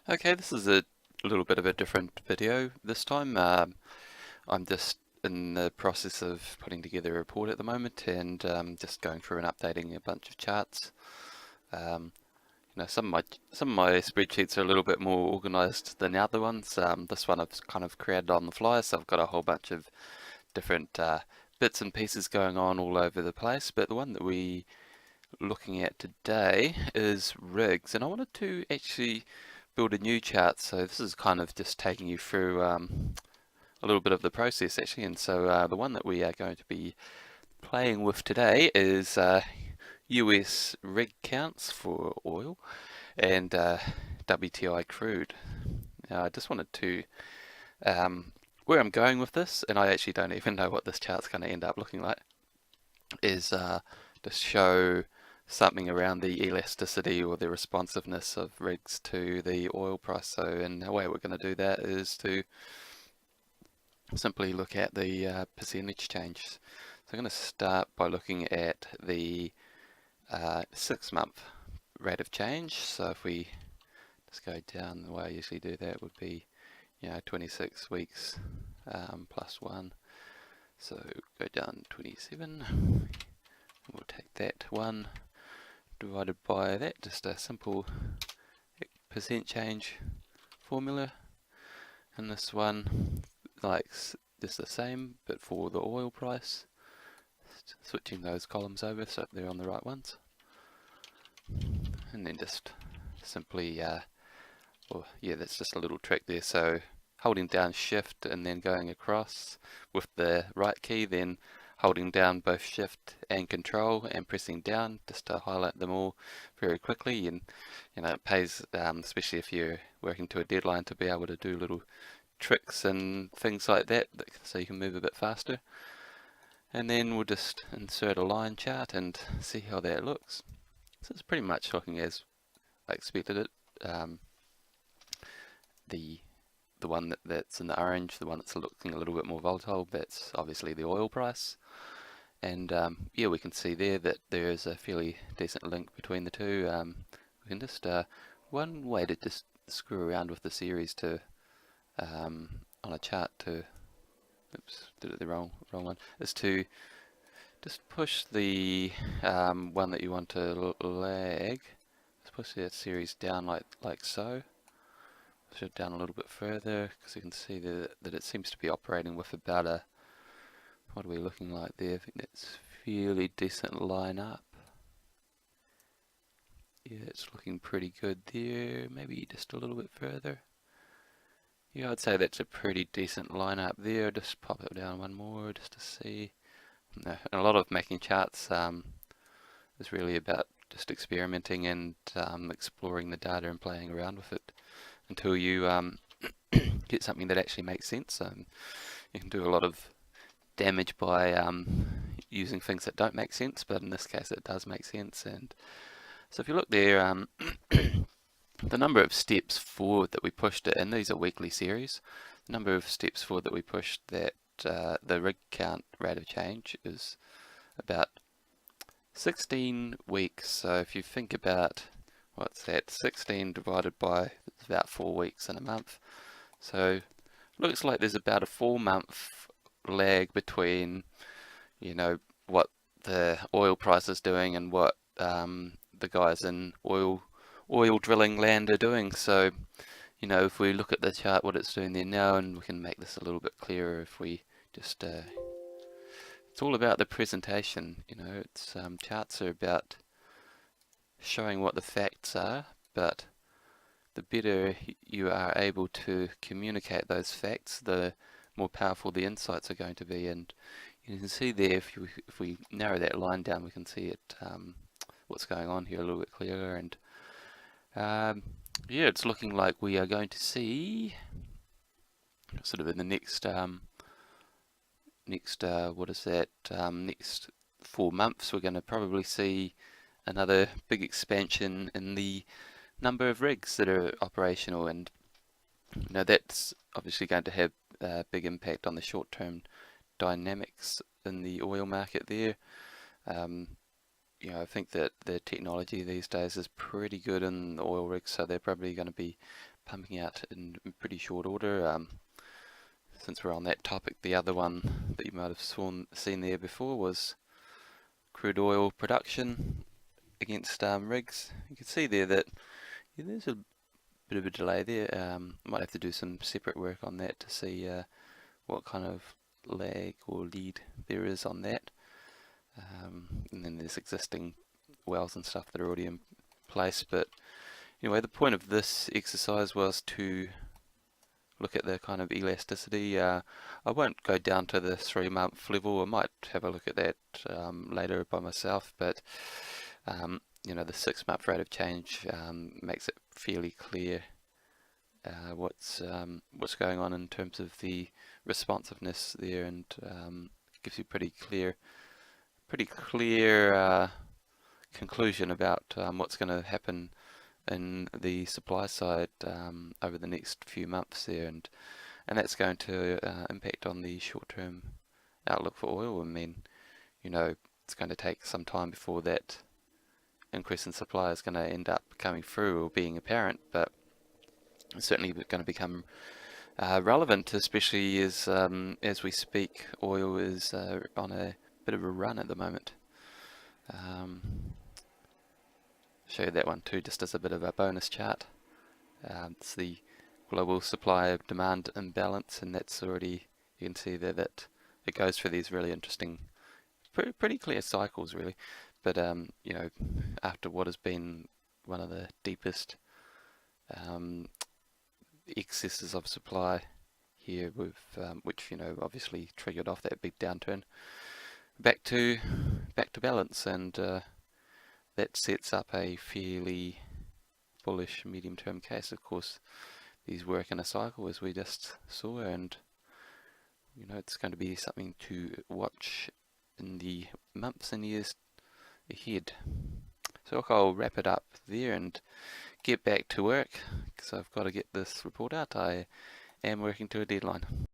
Okay, this is a little bit of a different video this time. I'm just in the process of putting together a report at the moment and just going through and updating a bunch of charts. Um, some of my spreadsheets are a little bit more organized than the other ones. This one I've kind of created on the fly, so I've got a whole bunch of different bits and pieces going on all over the place. But the one that we looking at today is rigs, and I wanted to actually build a new chart. So this is kind of just taking you through a little bit of the process actually. And so the one that we are going to be playing with today is US rig counts for oil and WTI crude. Now I just wanted to where I'm going with this, and I actually don't even know what this chart's going to end up looking like, is to show something around the elasticity or the responsiveness of rigs to the oil price. So, and the way we're going to do that is to simply look at the percentage change. So I'm going to start by looking at the 6-month rate of change. So if we just go down, the way I usually do that would be 26 weeks plus 1. So go down 27. We'll take that 1 divided by that, just a simple percent change formula. And this one, like just the same, but for the oil price. Just switching those columns over so they're on the right ones. And then just simply, that's just a little trick there. So holding down shift and then going across with the right key, then holding down both shift and control and pressing down just to highlight them all very quickly. And it pays, especially if you're working to a deadline, to be able to do little tricks and things like that so you can move a bit faster. And then we'll just insert a line chart and see how that looks. So it's pretty much looking as I expected it. The one that's in the orange, the one that's looking a little bit more volatile, that's obviously the oil price. And we can see there that there is a fairly decent link between the two. We can just one way to just screw around with the series to on a chart to, oops, did it the wrong one, is to just push the one that you want to lag. Just push that series down like so. Push it down a little bit further because you can see that it seems to be operating with about a, what are we looking like there? I think that's fairly decent line up. Yeah, it's looking pretty good there. Maybe just a little bit further. Yeah, I'd say that's a pretty decent line up there. Just pop it down one more just to see. And a lot of making charts is really about just experimenting and exploring the data and playing around with it until you get something that actually makes sense. You can do a lot of damage by using things that don't make sense, but in this case it does make sense. And so if you look there, the number of steps forward that we pushed it in, these are weekly series, the number of steps forward that we pushed that the rig count rate of change is about 16 weeks. So if you think about, what's that, 16 divided by, it's about 4 weeks in a month. So looks like there's about a 4-month lag between what the oil price is doing and what the guys in oil drilling land are doing. So if we look at the chart, what it's doing there now, and we can make this a little bit clearer if we just it's all about the presentation. It's charts are about showing what the facts are, but the better you are able to communicate those facts, the more powerful the insights are going to be. And you can see there, if we narrow that line down, we can see it what's going on here a little bit clearer. And it's looking like we are going to see sort of in the next what is that, next 4 months, we're going to probably see another big expansion in the number of rigs that are operational. And that's obviously going to have a big impact on the short-term dynamics in the oil market there. I think that the technology these days is pretty good in the oil rigs, so they're probably going to be pumping out in pretty short order. Since we're on that topic, the other one that you might have seen there before was crude oil production against rigs. You can see there that there's a bit of a delay there. Might have to do some separate work on that to see what kind of lag or lead there is on that. And then there's existing wells and stuff that are already in place. But anyway, the point of this exercise was to look at the kind of elasticity. I won't go down to the 3-month level. I might have a look at that later by myself, but the 6-month rate of change makes it fairly clear what's going on in terms of the responsiveness there, and gives you pretty clear conclusion about what's going to happen in the supply side over the next few months there, and that's going to impact on the short-term outlook for oil. I mean, it's going to take some time before that increase in supply is going to end up coming through or being apparent, but it's certainly going to become relevant, especially as we speak. Oil is on a bit of a run at the moment. Show you that one too, just as a bit of a bonus chart. It's the global supply of demand imbalance, and that's already, you can see there that it goes through these really interesting, pretty clear cycles really. But after what has been one of the deepest excesses of supply here, with which obviously triggered off that big downturn, back to balance, and that sets up a fairly bullish medium-term case. Of course, these work in a cycle, as we just saw, and it's going to be something to watch in the months and years ahead. So I'll wrap it up there and get back to work, because I've got to get this report out. I am working to a deadline.